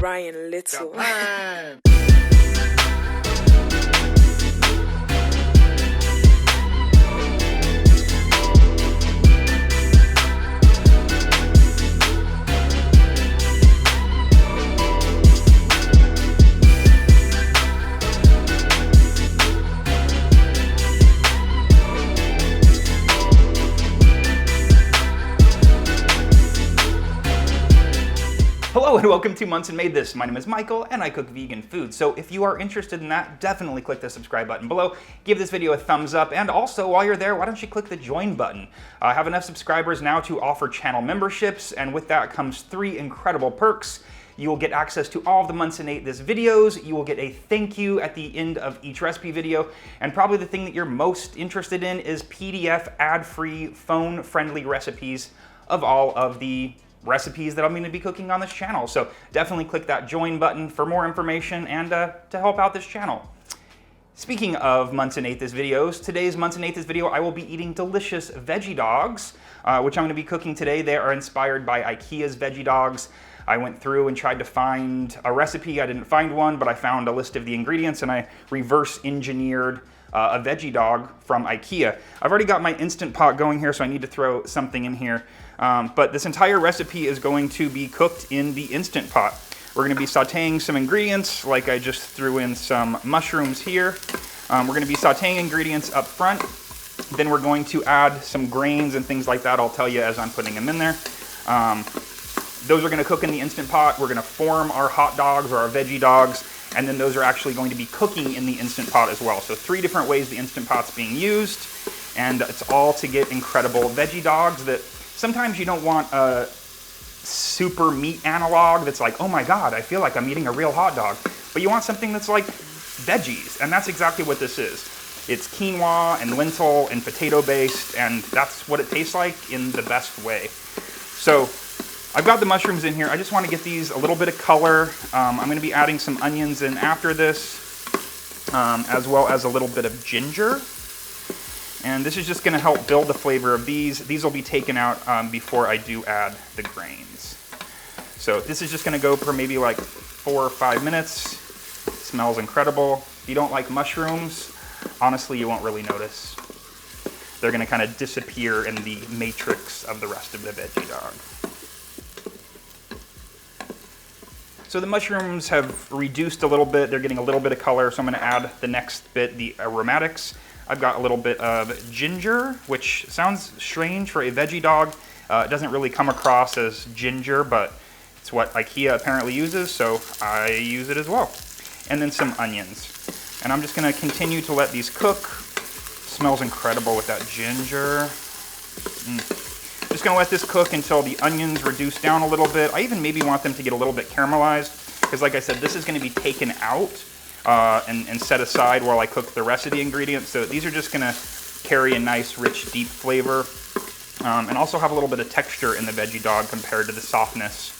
Brian Little. Hello and welcome to Monson Made This. My name is Michael and I cook vegan food. So if you are interested in that, definitely click the subscribe button below. Give this video a thumbs up, and also while you're there, why don't you click the join button? I have enough subscribers now to offer channel memberships, and with that comes 3 incredible perks. You will get access to all of the Monson Made This videos, you will get a thank you at the end of each recipe video, and probably the thing that you're most interested in is PDF ad-free, phone-friendly recipes of all of the recipes that I'm going to be cooking on this channel. So definitely click that join button for more information and to help out this channel. Speaking of Monson Made This videos, today's Monson Made This video I will be eating delicious veggie dogs, which I'm going to be cooking today. They are inspired by IKEA's Veggie Dogs. I went through and tried to find a recipe. I didn't find one, but I found a list of the ingredients and I reverse engineered a veggie dog from IKEA. I've already got my Instant Pot going here, so I need to throw something in here. But this entire recipe is going to be cooked in the Instant Pot. We're going to be sauteing some ingredients, like I just threw in some mushrooms here. We're going to be sauteing ingredients up front. Then we're going to add some grains and things like that. I'll tell you as I'm putting them in there. Those are going to cook in the Instant Pot. We're going to form our hot dogs or our veggie dogs, and then those are actually going to be cooking in the Instant Pot as well. So 3 different ways the Instant Pot's being used, and it's all to get incredible veggie dogs that sometimes you don't want a super meat analog that's like, oh my God, I feel like I'm eating a real hot dog. But you want something that's like veggies, and that's exactly what this is. It's quinoa and lentil and potato based, and that's what it tastes like in the best way. So I've got the mushrooms in here. I just want to get these a little bit of color. I'm going to be adding some onions in after this, as well as a little bit of ginger. And this is just going to help build the flavor of these. These will be taken out before I do add the grains. So this is just going to go for maybe like 4 or 5 minutes. It smells incredible. If you don't like mushrooms, honestly, you won't really notice. They're going to kind of disappear in the matrix of the rest of the veggie dog. So the mushrooms have reduced a little bit. They're getting a little bit of color, so I'm going to add the next bit, the aromatics. I've got a little bit of ginger, which sounds strange for a veggie dog. It doesn't really come across as ginger, but it's what IKEA apparently uses, so I use it as well. And then some onions. And I'm just going to continue to let these cook. Smells incredible with that ginger. Just going to let this cook until the onions reduce down a little bit. I even maybe want them to get a little bit caramelized, because like I said, this is going to be taken out and set aside while I cook the rest of the ingredients. So these are just going to carry a nice, rich, deep flavor, and also have a little bit of texture in the veggie dog compared to the softness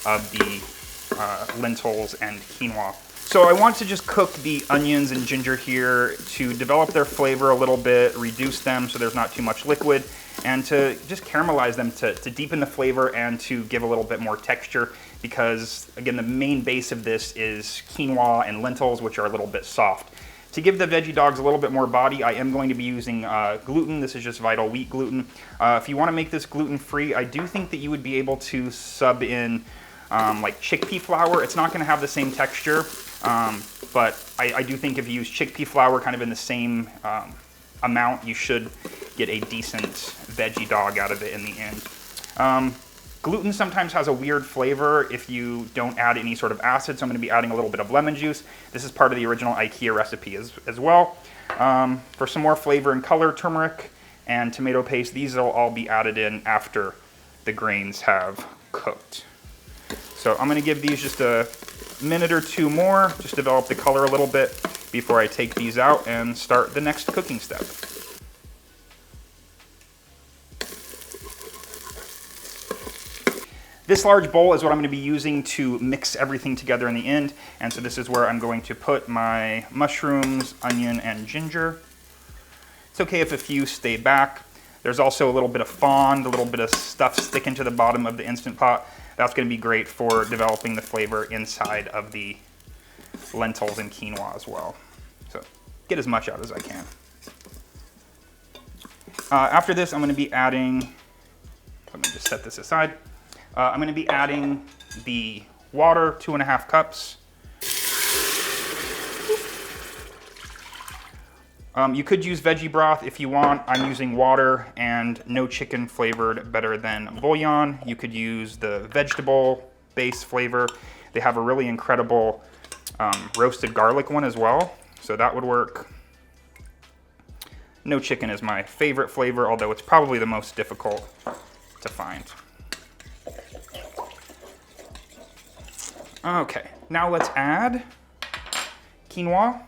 of the lentils and quinoa. So I want to just cook the onions and ginger here to develop their flavor a little bit, reduce them so there's not too much liquid, and to just caramelize them to deepen the flavor and to give a little bit more texture, because again, the main base of this is quinoa and lentils, which are a little bit soft. To give the veggie dogs a little bit more body, I am going to be using gluten. This is just Vital Wheat gluten. If you want to make this gluten-free, I do think that you would be able to sub in like chickpea flour. It's not going to have the same texture, but I do think if you use chickpea flour kind of in the same amount, you should get a decent veggie dog out of it in the end. Gluten sometimes has a weird flavor if you don't add any sort of acid, so I'm going to be adding a little bit of lemon juice. This is part of the original IKEA recipe as well. For some more flavor and color, turmeric and tomato paste. These will all be added in after the grains have cooked. So I'm going to give these just a minute or 2 more, just develop the color a little bit before I take these out and start the next cooking step. This large bowl is what I'm going to be using to mix everything together in the end, and so this is where I'm going to put my mushrooms, onion, and ginger. It's okay if a few stay back. There's also a little bit of fond, a little bit of stuff sticking to the bottom of the Instant Pot. That's going to be great for developing the flavor inside of the lentils and quinoa as well. So get as much out as I can. After this, I'm going to be adding, let me just set this aside. I'm going to be adding the water, 2.5 cups. You could use veggie broth if you want. I'm using water and no chicken flavored better than bouillon. You could use the vegetable base flavor. They have a really incredible roasted garlic one as well, so that would work. No chicken is my favorite flavor, although it's probably the most difficult to find. Okay, now let's add quinoa.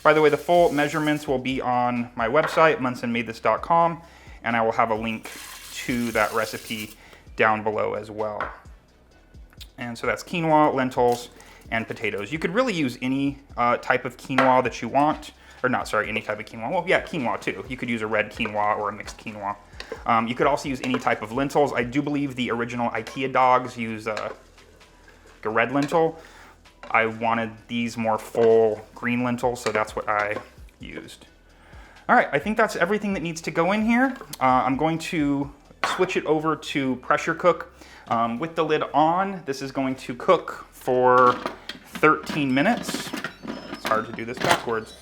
By the way, the full measurements will be on my website, monsonmadethis.com, and I will have a link to that recipe down below as well. And so that's quinoa, lentils, and potatoes. You could really use any type of quinoa that you want, or not, sorry, any type of quinoa. Well, yeah, quinoa too. You could use a red quinoa or a mixed quinoa. You could also use any type of lentils. I do believe the original IKEA dogs use a red lentil. I wanted these more full green lentils, so that's what I used. All right, I think that's everything that needs to go in here. I'm going to switch it over to pressure cook. With the lid on, this is going to cook for 13 minutes. It's hard to do this backwards.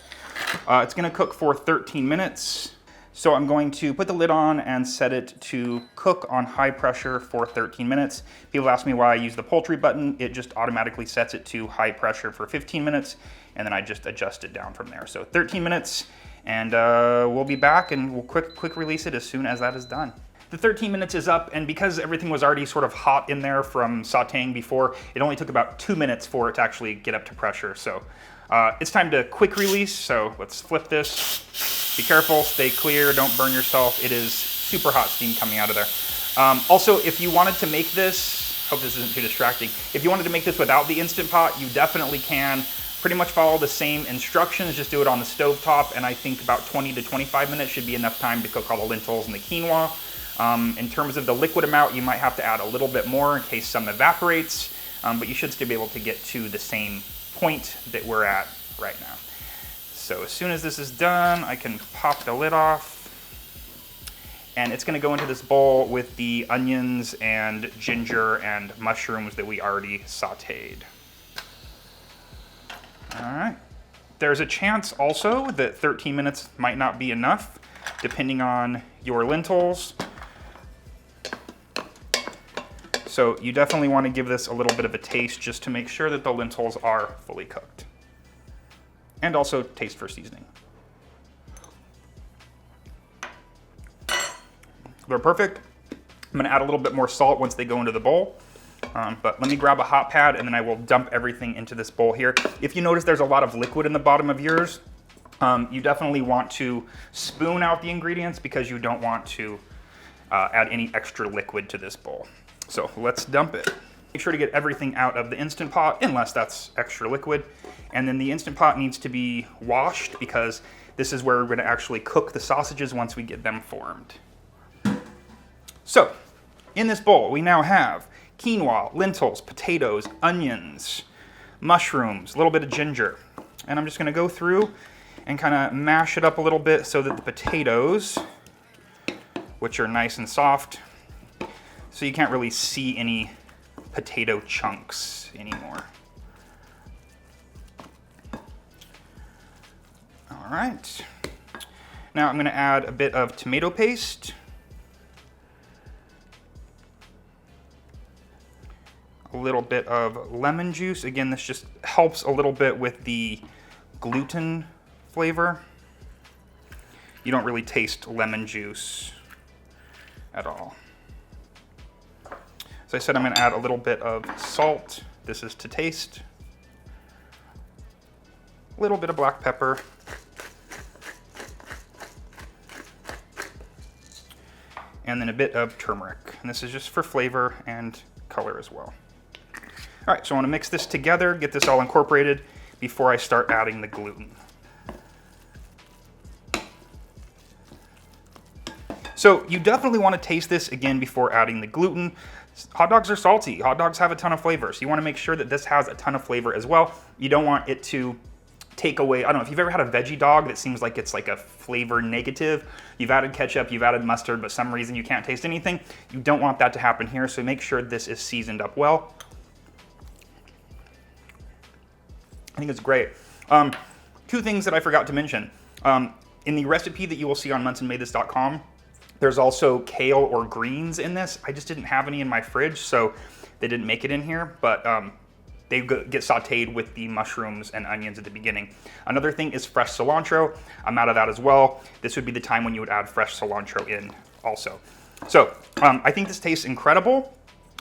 It's gonna cook for 13 minutes. So I'm going to put the lid on and set it to cook on high pressure for 13 minutes. People ask me why I use the poultry button. It just automatically sets it to high pressure for 15 minutes, and then I just adjust it down from there. So 13 minutes, and we'll be back and we'll quick release it as soon as that is done. The 13 minutes is up, and because everything was already sort of hot in there from sauteing before, it only took about 2 minutes for it to actually get up to pressure. So it's time to quick release, so let's flip this. Be careful, stay clear, don't burn yourself. It is super hot steam coming out of there. Also, if you wanted to make this, hope this isn't too distracting, if you wanted to make this without the Instant Pot, you definitely can. Pretty much follow the same instructions, just do it on the stove top, and I think about 20 to 25 minutes should be enough time to cook all the lentils and the quinoa. In terms of the liquid amount, you might have to add a little bit more in case some evaporates, but you should still be able to get to the same point that we're at right now. So as soon as this is done, I can pop the lid off, and it's gonna go into this bowl with the onions and ginger and mushrooms that we already sauteed. All right. There's a chance also that 13 minutes might not be enough, depending on your lentils. So you definitely want to give this a little bit of a taste just to make sure that the lentils are fully cooked. And also taste for seasoning. They're perfect. I'm gonna add a little bit more salt once they go into the bowl. But let me grab a hot pad and then I will dump everything into this bowl here. If you notice there's a lot of liquid in the bottom of yours, you definitely want to spoon out the ingredients because you don't want to add any extra liquid to this bowl. So let's dump it. Make sure to get everything out of the Instant Pot unless that's extra liquid. And then the Instant Pot needs to be washed because this is where we're gonna actually cook the sausages once we get them formed. So in this bowl, we now have quinoa, lentils, potatoes, onions, mushrooms, a little bit of ginger. And I'm just gonna go through and kind of mash it up a little bit so that the potatoes, which are nice and soft, so you can't really see any potato chunks anymore. All right. Now I'm gonna add a bit of tomato paste. A little bit of lemon juice. Again, this just helps a little bit with the gluten flavor. You don't really taste lemon juice at all. So I said I'm gonna add a little bit of salt. This is to taste. A little bit of black pepper. And then a bit of turmeric. And this is just for flavor and color as well. All right, so I want to mix this together, get this all incorporated before I start adding the gluten. So you definitely want to taste this again before adding the gluten. Hot dogs are salty. Hot dogs have a ton of flavor. So you want to make sure that this has a ton of flavor as well. You don't want it to take away, I don't know, if you've ever had a veggie dog that seems like it's like a flavor negative, you've added ketchup, you've added mustard, but some reason you can't taste anything, you don't want that to happen here, so make sure this is seasoned up well. I think it's great. Two things that I forgot to mention. In the recipe that you will see on monsonmadethis.com, there's also kale or greens in this. I just didn't have any in my fridge, so they didn't make it in here, but they get sauteed with the mushrooms and onions at the beginning. Another thing is fresh cilantro. I'm out of that as well. This would be the time when you would add fresh cilantro in also. So I think this tastes incredible.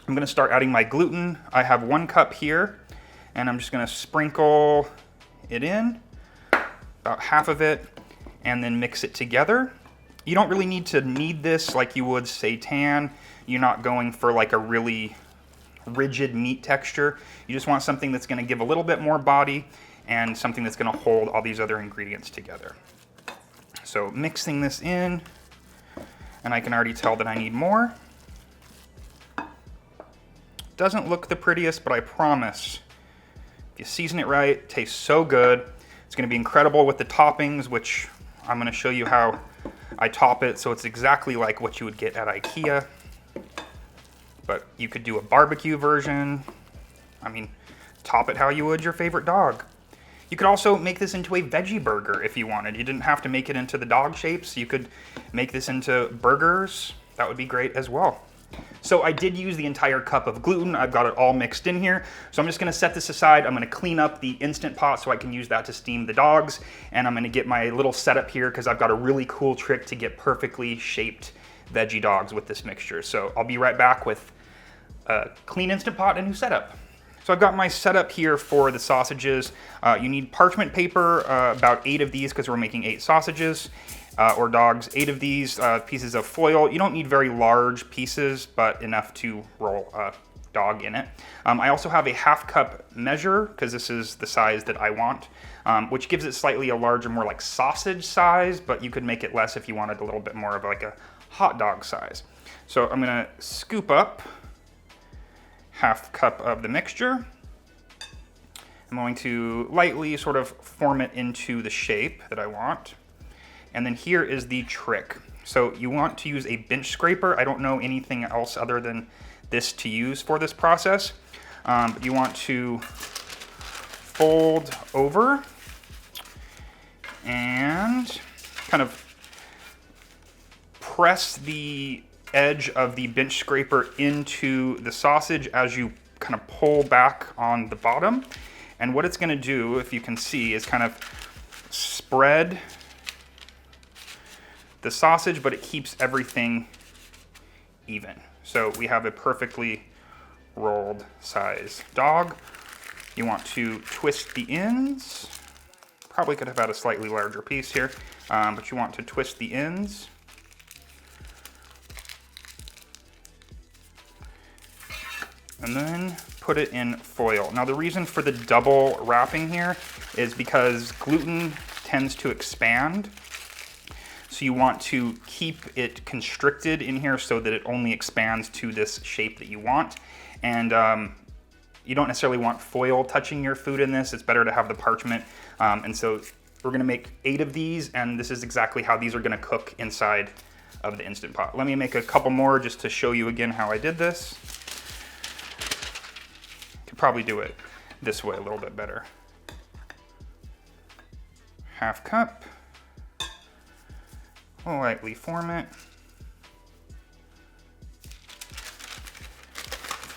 I'm gonna start adding my gluten. I have 1 cup here, and I'm just gonna sprinkle it in, about half of it, and then mix it together. You don't really need to knead this like you would seitan. You're not going for like a really rigid meat texture. You just want something that's gonna give a little bit more body and something that's gonna hold all these other ingredients together. So mixing this in, and I can already tell that I need more. Doesn't look the prettiest, but I promise, if you season it right, it tastes so good. It's gonna be incredible with the toppings, which I'm gonna show you how I top it, so it's exactly like what you would get at IKEA. But you could do a barbecue version. I mean, top it how you would your favorite dog. You could also make this into a veggie burger if you wanted. You didn't have to make it into the dog shapes. You could make this into burgers. That would be great as well. So I did use the entire cup of gluten. I've got it all mixed in here. So I'm just gonna set this aside. I'm gonna clean up the Instant Pot so I can use that to steam the dogs. And I'm gonna get my little setup here because I've got a really cool trick to get perfectly shaped veggie dogs with this mixture. So I'll be right back with a clean Instant Pot and new setup. So I've got my setup here for the sausages. You need parchment paper, about 8 of these because we're making 8 sausages. Or dogs, 8 of these pieces of foil. You don't need very large pieces, but enough to roll a dog in it. I also have a 1/2 cup measure, because this is the size that I want, which gives it slightly a larger, more like sausage size, but you could make it less if you wanted a little bit more of like a hot dog size. So I'm gonna scoop up 1/2 cup of the mixture. I'm going to lightly sort of form it into the shape that I want. And then here is the trick. So you want to use a bench scraper. I don't know anything else other than this to use for this process. But you want to fold over and kind of press the edge of the bench scraper into the sausage as you kind of pull back on the bottom. And what it's gonna do, if you can see, is kind of spread the sausage, but it keeps everything even. So we have a perfectly rolled size dog. You want to twist the ends. Probably could have had a slightly larger piece here, but you want to twist the ends. And then put it in foil. Now the reason for the double wrapping here is because gluten tends to expand. So you want to keep it constricted in here so that it only expands to this shape that you want. And you don't necessarily want foil touching your food in this. It's better to have the parchment. And so we're gonna make 8 of these, and this is exactly how these are gonna cook inside of the Instant Pot. Let me make a couple more just to show you again how I did this. Could probably do it this way a little bit better. 1/2 cup. Lightly form it.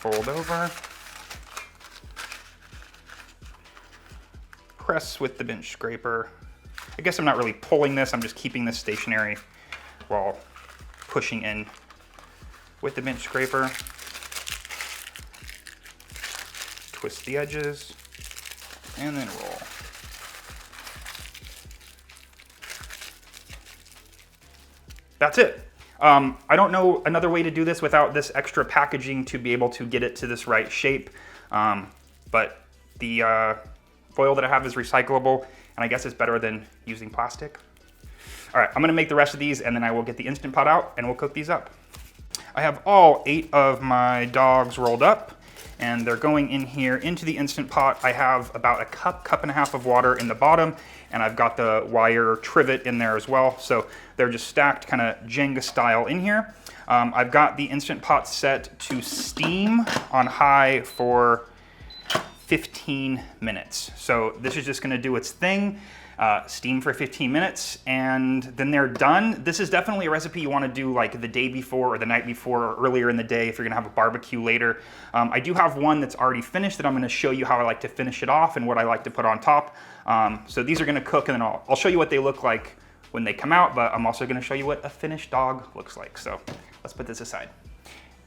Fold over. Press with the bench scraper. I guess I'm not really pulling this, I'm just keeping this stationary while pushing in with the bench scraper. Twist the edges and then roll. That's it. I don't know another way to do this without this extra packaging to be able to get it to this right shape. But the foil that I have is recyclable, and I guess it's better than using plastic. All right, I'm gonna make the rest of these and then I will get the Instant Pot out and we'll cook these up. I have all 8 of my dogs rolled up and they're going in here into the Instant Pot. I have about a cup and a half of water in the bottom, and I've got the wire trivet in there as well. So they're just stacked kind of Jenga style in here. I've got the Instant Pot set to steam on high for 15 minutes. So this is just gonna do its thing. Steam for 15 minutes and then they're done. This is definitely a recipe you want to do like the day before or the night before or earlier in the day if you're gonna have a barbecue later. I do have one that's already finished that I'm gonna show you how I like to finish it off and what I like to put on top. So these are gonna cook and then I'll show you what they look like when they come out, but I'm also gonna show you what a finished dog looks like. So let's put this aside.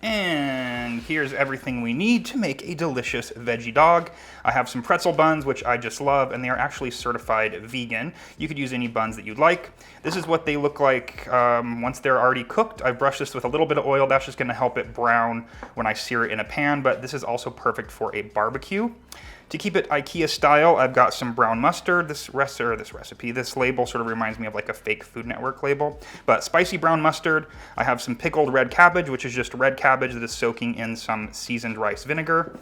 And here's everything we need to make a delicious veggie dog. I have some pretzel buns, which I just love, and they are actually certified vegan. You could use any buns that you'd like. This is what they look like once they're already cooked. I've brushed this with a little bit of oil. That's just gonna help it brown when I sear it in a pan, but this is also perfect for a barbecue. To keep it IKEA style, I've got some brown mustard. This label sort of reminds me of like a fake Food Network label, but spicy brown mustard. I have some pickled red cabbage, which is just red cabbage that is soaking in some seasoned rice vinegar.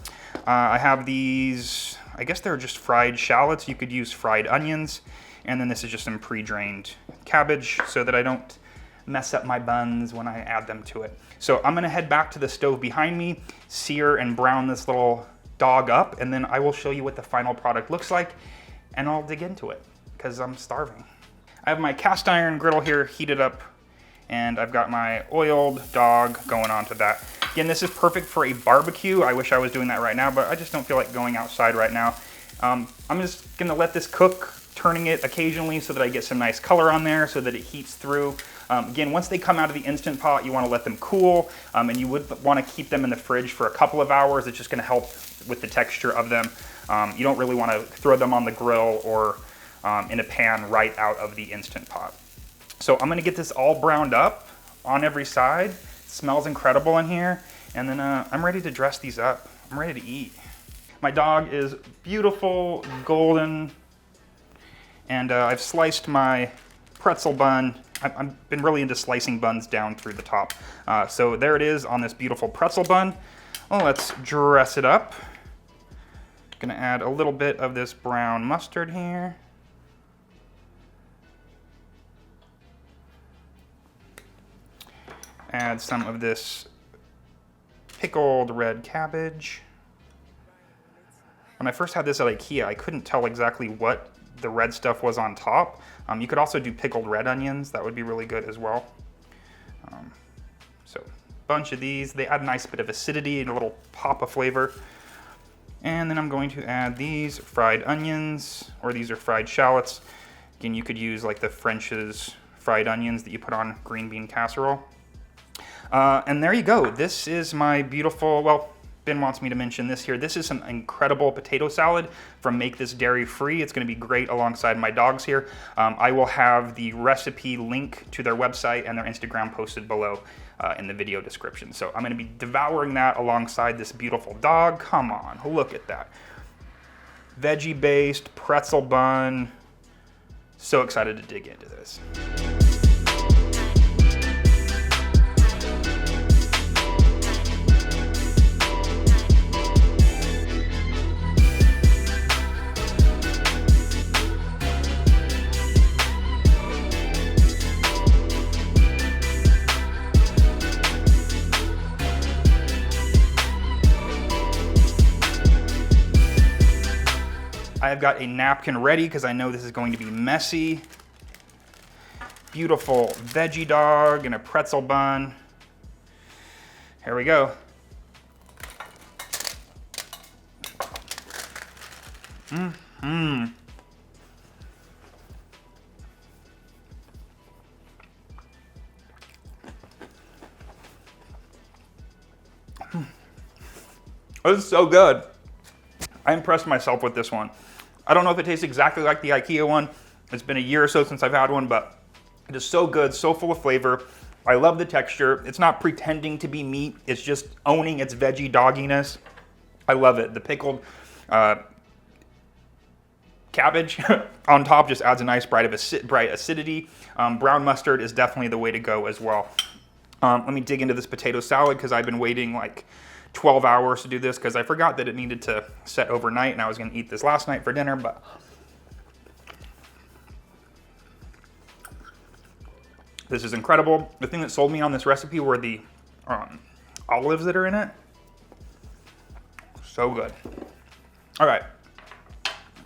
I have these, I guess they're just fried shallots. You could use fried onions. And then this is just some pre-drained cabbage so that I don't mess up my buns when I add them to it. So I'm gonna head back to the stove behind me, sear and brown this little dog up, and then I will show you what the final product looks like and I'll dig into it because I'm starving. I have my cast iron griddle here heated up and I've got my oiled dog going onto that. Again, this is perfect for a barbecue. I wish I was doing that right now, but I just don't feel like going outside right now. I'm just gonna let this cook, turning it occasionally so that I get some nice color on there so that it heats through. Again, once they come out of the Instant Pot, you want to let them cool, and you would want to keep them in the fridge for a couple of hours. It's just going to help with the texture of them. You don't really want to throw them on the grill or in a pan right out of the Instant Pot. So I'm going to get this all browned up on every side. It smells incredible in here, and then I'm ready to dress these up. I'm ready to eat. My dog is beautiful, golden, and I've sliced my pretzel bun. I've been really into slicing buns down through the top. So there it is on this beautiful pretzel bun. Well, let's dress it up. Gonna add a little bit of this brown mustard here. Add some of this pickled red cabbage. When I first had this at IKEA, I couldn't tell exactly what the red stuff was on top. You could also do pickled red onions. That would be really good as well. So a bunch of these. They add a nice bit of acidity and a little pop of flavor. And then I'm going to add these fried onions, or these are fried shallots. Again, you could use like the French's fried onions that you put on green bean casserole. And there you go. This is my beautiful, well, Ben wants me to mention this here. This is some incredible potato salad from Make This Dairy Free. It's gonna be great alongside my dogs here. I will have the recipe link to their website and their Instagram posted below in the video description. So I'm gonna be devouring that alongside this beautiful dog. Come on, look at that. Veggie-based pretzel bun. So excited to dig into this. I have got a napkin ready because I know this is going to be messy. Beautiful veggie dog and a pretzel bun. Here we go. This is so good. I impressed myself with this one. I don't know if it tastes exactly like the IKEA one. It's been a year or so since I've had one, but it is so good, so full of flavor. I love the texture. It's not pretending to be meat. It's just owning its veggie dogginess. I love it. The pickled cabbage on top just adds a nice bright acidity. Brown mustard is definitely the way to go as well. Let me dig into this potato salad because I've been waiting like 12 hours to do this because I forgot that it needed to set overnight, and I was going to eat this last night for dinner, but this is incredible. The thing that sold me on this recipe were the olives that are in it. So good. All right.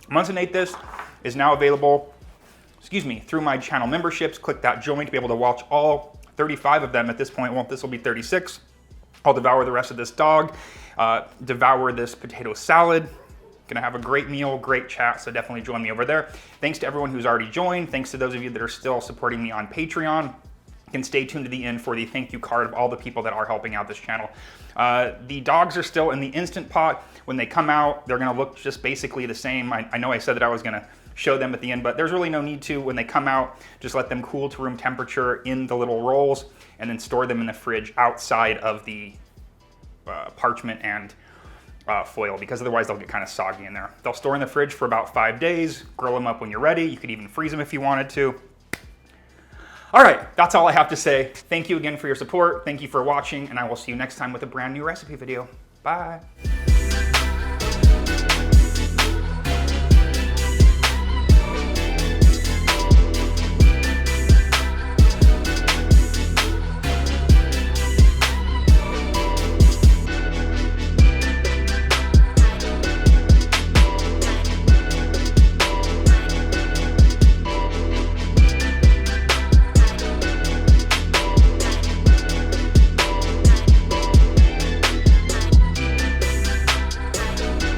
Monsonmadethis is now available, through my channel memberships. Click that join to be able to watch all 35 of them at this point. Well, this will be 36. I'll devour the rest of this dog, devour this potato salad. Gonna have a great meal, great chat, so definitely join me over there. Thanks to everyone who's already joined. Thanks to those of you that are still supporting me on Patreon. You can stay tuned to the end for the thank you card of all the people that are helping out this channel. The dogs are still in the Instant Pot. When they come out, they're gonna look just basically the same. I know I said that I was gonna show them at the end, but there's really no need to. When they come out, just let them cool to room temperature in the little rolls and then store them in the fridge outside of the parchment and foil, because otherwise they'll get kind of soggy in there. They'll store in the fridge for about 5 days, grill them up when you're ready. You could even freeze them if you wanted to. All right, that's all I have to say. Thank you again for your support. Thank you for watching, and I will see you next time with a brand new recipe video. Bye.